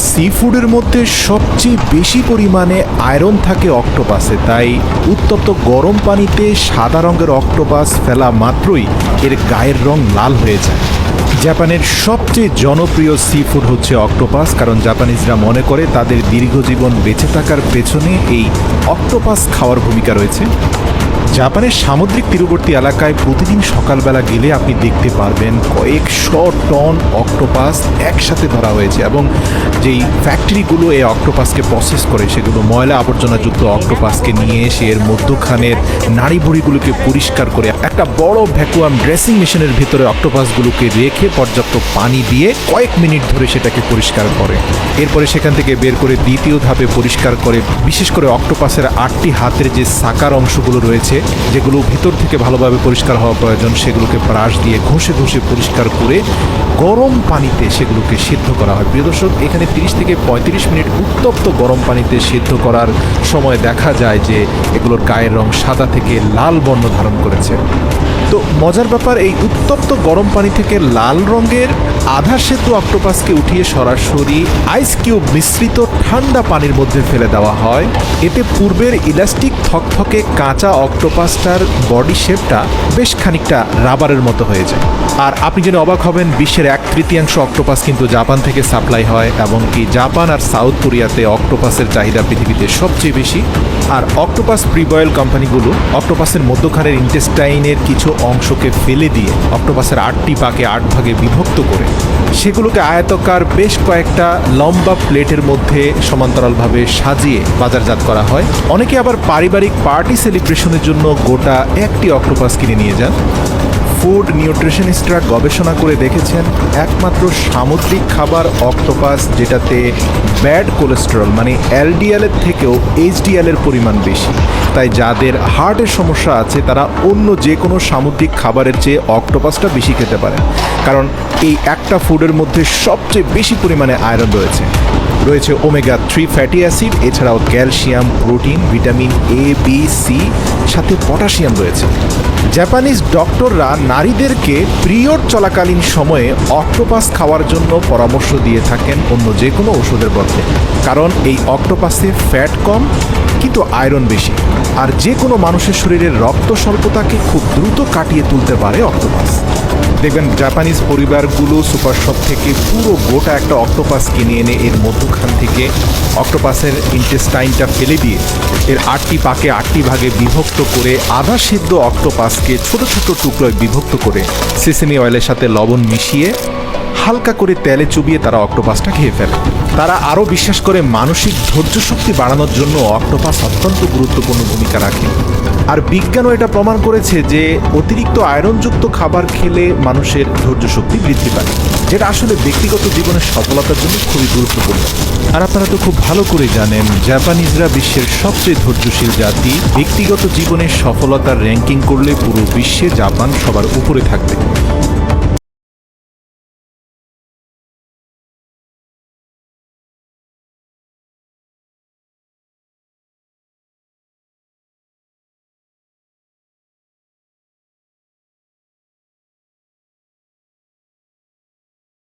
C ফুডের মধ্যে সবচেয়ে বেশি পরিমাণে আয়রন থাকে অক্টোপাসে, তাই উত্তপ্ত গরম পানিতে সাদা রঙের অক্টোপাস ফেলা মাত্রই এর গায়ের রং লাল হয়ে যায়। জাপানের সবচেয়ে জনপ্রিয় সি ফুড হচ্ছে অক্টোপাস, কারণ জাপানিজরা মনে করে তাদের দীর্ঘজীবন বেঁচে থাকার পেছনে এই অক্টোপাস খাওয়ার ভূমিকা রয়েছে। জাপানের সামুদ্রিক তীরবর্তী এলাকায় প্রতিদিন সকালবেলা গেলে আপনি দেখতে পারবেন কয়েকশো টন অক্টোপাস একসাথে ধরা হয়েছে, এবং যেই ফ্যাক্টরিগুলো এই অক্টোপাসকে প্রসেস করে সেগুলো ময়লা আবর্জনাযুক্ত অক্টোপাসকে নিয়ে এসে এর মধ্যখানের নাড়িভুড়িগুলোকে পরিষ্কার করে একটা বড় ভ্যাকুয়াম ড্রেসিং মেশিনের ভিতরে অক্টোপাসগুলোকে রেখে পর্যাপ্ত পানি দিয়ে কয়েক মিনিট ধরে সেটাকে পরিষ্কার করে। এরপরে সেখান থেকে বের করে দ্বিতীয় ধাপে পরিষ্কার করে, বিশেষ করে অক্টোপাসের 8টি হাতের যে সাকার অংশগুলো রয়েছে যেগুলো ভিতর থেকে ভালোভাবে পরিষ্কার হওয়া প্রয়োজন, সেগুলোকে ব্রাশ দিয়ে ঘষে ঘষে পরিষ্কার করে গরম পানিতে সেগুলোকে সিদ্ধ করা হয়। প্রিয় দর্শক, এখানে 30 থেকে 35 মিনিট উত্তপ্ত গরম পানিতে সিদ্ধ করার সময় দেখা যায় যে এগুলোর গায়ের রং সাদা থেকে লাল বর্ণ ধারণ করেছে। তো মজার ব্যাপার, এই উত্তপ্ত গরম পানি থেকে লাল রঙের আধা সেদ্ধ অক্টোপাসকে উঠিয়ে সরাসরি আইস কিউব মিশ্রিত ঠান্ডা পানির মধ্যে ফেলে দেওয়া হয়। এতে পূর্বের ইলাস্টিক থকথকে কাঁচা অক্টোপাসটার বডি শেপটা বেশ খানিকটা রাবারের মতো হয়ে যায়। আর আপনি জেনে অবাক হবেন, বিশ্বের 1/3 অক্টোপাস কিন্তু জাপান থেকে সাপ্লাই হয়, এবং কি জাপান আর সাউথ কোরিয়াতে অক্টোপাসের চাহিদা পৃথিবীতে সবচেয়ে বেশি। আর অক্টোপাস প্রিবয়েল কোম্পানিগুলো অক্টোপাসের মধ্যখানের ইন্টেস্টাইনের কিছু অংশকে ফেলে দিয়ে অক্টোপাসের 8টি পাকে 8 ভাগে বিভক্ত করে সেগুলোকে আয়তাকার বেশ কয়েকটা লম্বা প্লেটের মধ্যে সমান্তরালভাবে সাজিয়ে বাজারজাত করা হয়। অনেকে আবার পারিবারিক পার্টি সেলিব্রেশনের জন্য গোটা একটি অক্টোপাস কিনে নিয়ে যান। ফুড নিউট্রিশনিস্টরা গবেষণা করে দেখেছেন একমাত্র সামুদ্রিক খাবার অক্টোপাস যেটাতে ব্যাড কোলেস্টেরল মানে এলডিএলের থেকেও এইচডিএলের পরিমাণ বেশি। তাই যাদের হার্টের সমস্যা আছে তারা অন্য যে কোনো সামুদ্রিক খাবারের চেয়ে অক্টোপাসটা বেশি খেতে পারেন, কারণ এই একটা ফুডের মধ্যে সবচেয়ে বেশি পরিমাণে আয়রন রয়েছে ওমেগা 3 ফ্যাটি অ্যাসিড, এছাড়াও calcium, protein, vitamin A, B, C, সাথে পটাশিয়াম রয়েছে। জাপানিজ ডক্টররা নারীদেরকে পিরিয়ড চলাকালীন সময়ে অক্টোপাস খাওয়ার জন্য পরামর্শ দিয়ে থাকেন অন্য যে কোনো ওষুধের বদলে, কারণ এই অক্টোপাসে ফ্যাট কম কিন্তু আয়রন বেশি, আর যে কোনো মানুষের শরীরের রক্ত স্বল্পতাকে খুব দ্রুত কাটিয়ে তুলতে পারে অক্টোপাস। দেখবেন জাপানিজ পরিবারগুলো সুপার শপ থেকে পুরো গোটা একটা অক্টোপাস কিনে এনে এর মধ্যখান থেকে অক্টোপাসের ইন্টেস্টাইনটা ফেলে দিয়ে এর 8টি পাকে 8টি ভাগে বিভক্ত করে আধা সিদ্ধ অক্টোপাসকে ছোট ছোট টুকরোয় বিভক্ত করে সেসেমি অয়েলের সাথে লবণ মিশিয়ে হালকা করে তেলে চুবিয়ে তারা অক্টোপাসটা খেয়ে ফেলে। তারা আরও বিশ্বাস করে মানসিক ধৈর্য শক্তি বাড়ানোর জন্য অক্টোপাস অত্যন্ত গুরুত্বপূর্ণ ভূমিকা রাখে। আর বিজ্ঞানও এটা প্রমাণ করেছে যে অতিরিক্ত আয়রনযুক্ত খাবার খেলে মানুষের ধৈর্য শক্তি বৃদ্ধি পায়, যেটা আসলে ব্যক্তিগত জীবনের সফলতার জন্য খুবই গুরুত্বপূর্ণ। আর আপনারা তো খুব ভালো করে জানেন জাপানিজরা বিশ্বের সবচেয়ে ধৈর্যশীল জাতি। ব্যক্তিগত জীবনের সফলতার র্যাঙ্কিং করলে পুরো বিশ্বে জাপান সবার উপরে থাকবে।